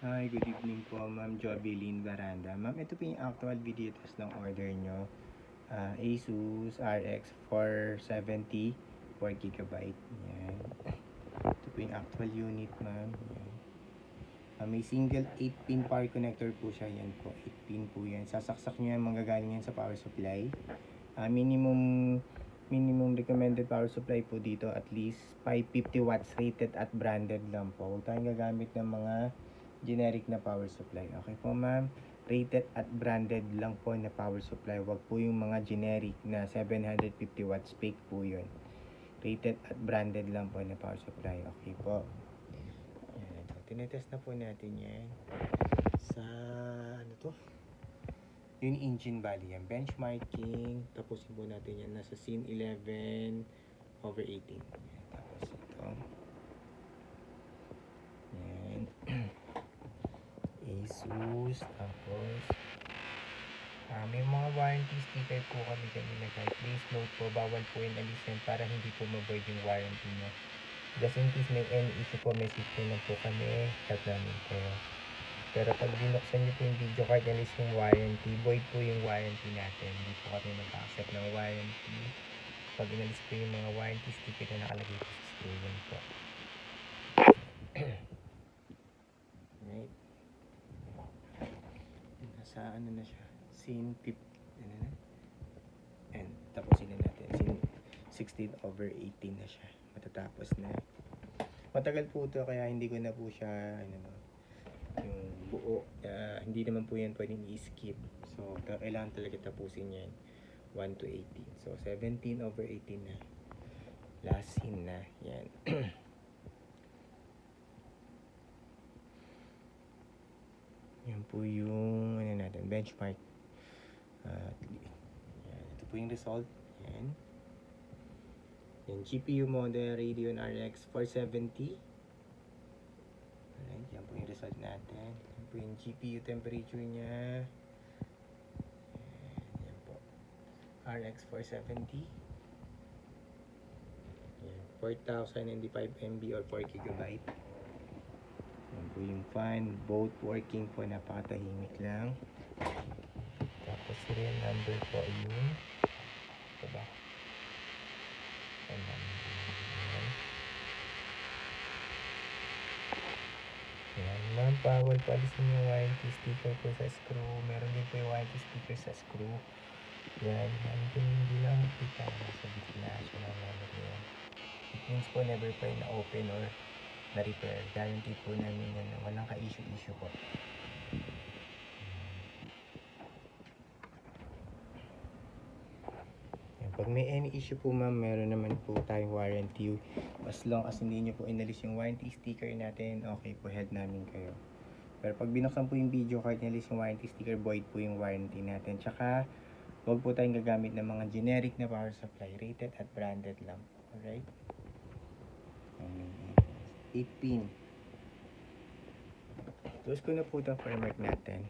Hi, good evening po, Ma'am Jobeline Baranda. Ma'am, ito po yung actual video test ng order nyo. Asus RX 470 4GB. Yan. Ito po yung actual unit, ma'am. May single 8-pin power connector po siya. Yan po, 8-pin po yan. Sasaksak nyo yan, manggagaling yan sa power supply. Minimum recommended power supply po dito at least 550 watts rated at branded lang po. Huwag tayong gagamit ng mga generic na power supply. Okay po, ma'am? Rated at branded lang po na power supply. Huwag po yung mga generic na 750 watts, fake po yun. Rated at branded lang po na power supply. Okay po. Yan. So, tinetest na po natin yan sa ano to? Yung engine bali yan. Benchmarking. Tapusin po natin yan. Nasa scene 11/18. Yan. Tapos ito. Yan. Asus. Tapos may mga warranty sticker po kami kanina guys. Please note po, bawal po yung alisin para hindi po ma-void yung warranty nyo. Just in case may any issue po, message po na po kami. Help namin po. Pero pag binuksan nyo po yung video card, alis yung warranty, void po yung warranty natin. Hindi po kami mag-accept ng warranty. Pag inalis po yung mga warranty sticker na nakalagay po sa screen po. Right. Nasa ano na siya? Scene 50. Ano na? And tapusin na natin. Scene 16/18 na siya. Matatapos na. Matagal po ito kaya hindi ko na po siya yung buo. Hindi naman po yan pwedeng i-skip. So, kailangan talaga tapusin yan. 1/18. So, 17/18 na. Last scene na. Yan. Yan po yung ano natin, benchmark. Yan. Ito po yung result. Yan. Yan, GPU model Radeon RX 470. Alright, yan po yung result natin. Yan po yung GPU temperature niya. Yan po. RX 470. Yan, 4095 MB or 4GB. Yan po yung fan. Both working po. Napakatahimik lang. Tapos serial number po yung ito ba? Yan, ma'am, bawal pa alisin yung warranty sticker po sa screw. Meron din po yung warranty sticker sa screw. Yan, hindi lang makita sa gitna siya ng number yan. It means po never pa na open or na repair. Guarantee po namin yan na walang ka-issue po. Pag may any issue po, ma'am, meron naman po tayong warranty. As long as hindi nyo po inalis yung warranty sticker natin, okay po, head namin kayo. Pero pag binuksan po yung video card, inalis yung warranty sticker, void po yung warranty natin. Tsaka, huwag po tayong gagamit ng mga generic na power supply. Rated at branded lang. Alright? 8-pin. Close ko na po itong framework natin.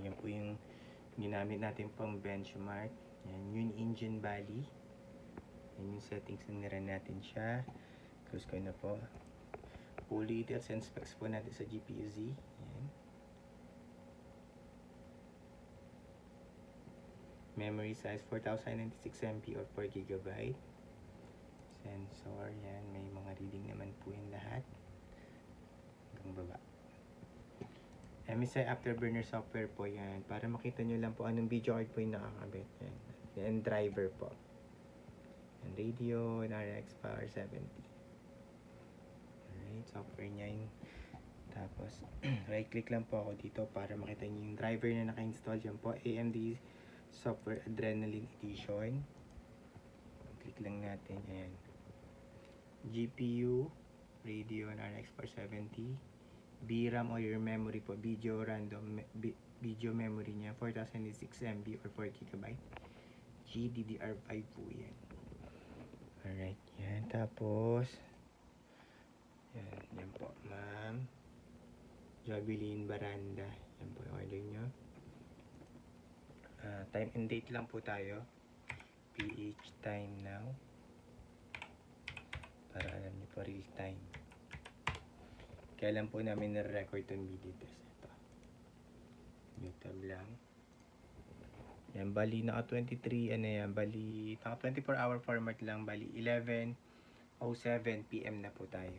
Yan po yung ginamit natin pang benchmark. Yan yung engine body. Yan yung settings na niran natin siya. Close ko na po. Full details and specs po natin sa GPU-Z. Yan. Memory size 4096 MB or 4GB. Sensor, yan. May mga reading naman po yung lahat. Hanggang baba. MSI Afterburner software po yan. Para makita nyo lang po anong video card po yung nakakabit. Yan. Yan driver po. Yan Radeon RX 470. Alright, software niya yun. Tapos, right click lang po ako dito para makita nyo yung driver na naka-install. Yan po, AMD Software Adrenaline Edition. Click lang natin. Ayan. GPU Radeon RX 470. VRAM or your memory po, video memory niya 4006 MB or 4GB. GDDR5 po yan. Alright, yan. Tapos yan po, ma'am Jobeline Baranda. Yan po yung order nyo. Time and date lang po tayo. PH time now. Para alam niyo po real time. Kailan po namin na-record itong video test. Ito. YouTube lang. Yan, bali naka 23, ano yan, bali naka 24 hour format lang, bali 11:07 PM na po tayo.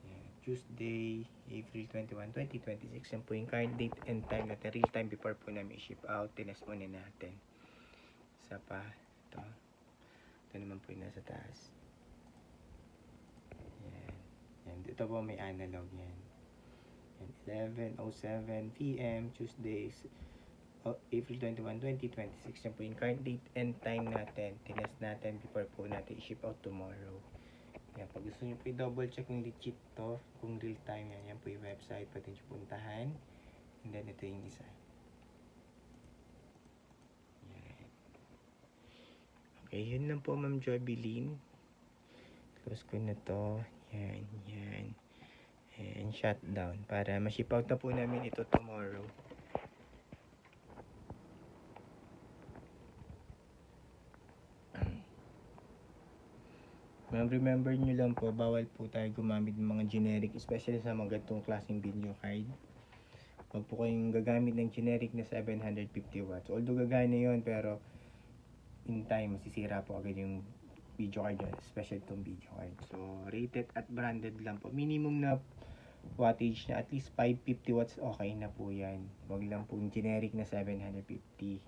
Yan, Tuesday, April 21, 2026. Yan po yung current date and time natin, real time before po namin i-ship out. Tinest muna natin. Isa pa, ito. Ito naman po yung nasa taas. Yan. Yan, dito po may analog yan. Yan, 11:07 PM, Tuesdays, April 21, 2026. Yan po yung current date and time natin. Tinest natin before po natin i-ship out tomorrow. Yan, pag gusto nyo po i-double check kung legit to, kung real time yan, yan po yung website, pwede nyo puntahan. And then ito yung isa. Yan. Okay, yun lang po Ma'am Jobeline. Close ko na to. Yan, yan. And shutdown para ma-ship out na po namin ito tomorrow. Remember nyo lang po, bawal po tayo gumamit ng mga generic, especially sa mga ganitong klaseng video card. Huwag po kayong gagamit ng generic na 750 watts. Although gagana yun, pero in time, masisira po agad yung video card yun, especially itong video card. So, rated at branded lang po. Minimum na wattage na at least 550 watts, okay na po yan. Huwag lang po yung generic na 750.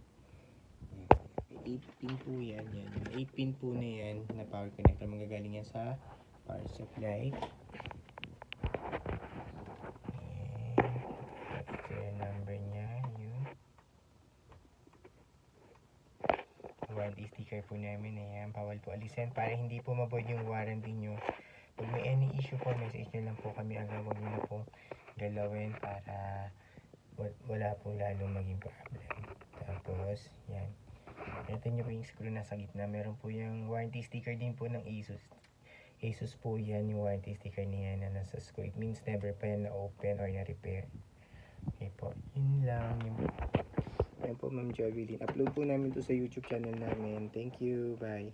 8 pin po yan. 8 pin po na yan na power connector. Magagaling yan sa power supply. Ito yung number niya. Yung warranty sticker po namin. Ayan. Bawal po alisin para hindi po maboid yung warranty nyo. Pag may any issue po, message nyo lang po kami agad. Huwag nyo na pong galawin para wala pong lalong maging problem. Tapos, yan. Ito nyo po yung screw na sa gitna. Meron po yung warranty sticker din po ng Asus. Asus po yan, yung warranty sticker niya na nasa screw. It means never pa yan na-open or na-repair. Okay po, yun lang. Yan po Ma'am Jobeline. Upload po namin to sa YouTube channel namin. Thank you, bye.